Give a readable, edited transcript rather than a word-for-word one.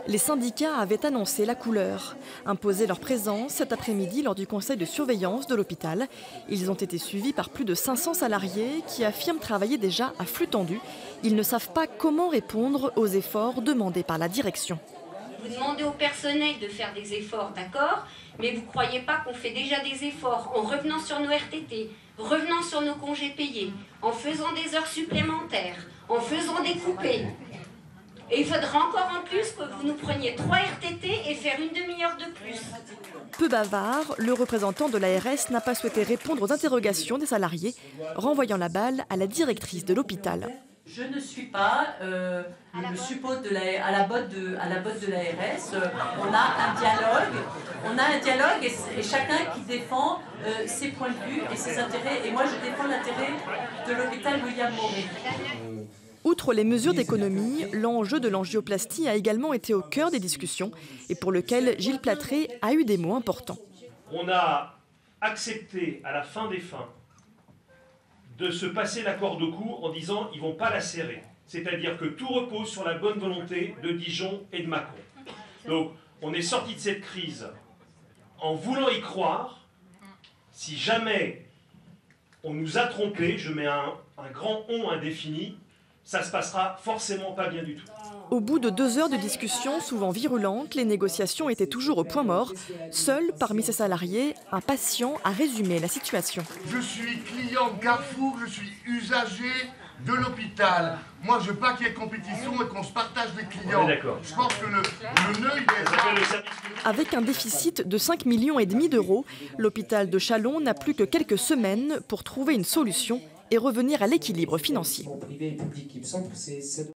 Les syndicats avaient annoncé la couleur, imposé leur présence cet après-midi lors du conseil de surveillance de l'hôpital. Ils ont été suivis par plus de 500 salariés qui affirment travailler déjà à flux tendu. Ils ne savent pas comment répondre aux efforts demandés par la direction. Vous demandez au personnel de faire des efforts, d'accord, mais vous ne croyez pas qu'on fait déjà des efforts en revenant sur nos RTT, revenant sur nos congés payés, en faisant des heures supplémentaires, en faisant des coupés. Et il faudra encore en plus que vous nous preniez 3 RTT et faire une demi-heure de plus. Peu bavard, le représentant de l'ARS n'a pas souhaité répondre aux interrogations des salariés, renvoyant la balle à la directrice de l'hôpital. Je ne suis pas le suppôt à la botte de l'ARS. On a un dialogue et chacun qui défend ses points de vue et ses intérêts. Et moi, je défends l'intérêt de l'hôpital William Morey. Outre les mesures d'économie, l'enjeu de l'angioplastie a également été au cœur des discussions et pour lequel Gilles Platré a eu des mots importants. On a accepté à la fin des fins de se passer la corde au cou en disant ils ne vont pas la serrer. C'est-à-dire que tout repose sur la bonne volonté de Dijon et de Macron. Donc on est sorti de cette crise en voulant y croire. Si jamais on nous a trompés, je mets un grand on indéfini, ça ne se passera forcément pas bien du tout. Au bout de 2 heures de discussion, souvent virulentes, les négociations étaient toujours au point mort. Seul, parmi ces salariés, un patient a résumé la situation. Je suis client de Carrefour, je suis usager de l'hôpital. Moi, je veux pas qu'il y ait compétition et qu'on se partage les clients. Je pense que le nœud, il est... Avec un déficit de 5,5 millions d'euros, l'hôpital de Châlons n'a plus que quelques semaines pour trouver une solution et revenir à l'équilibre financier.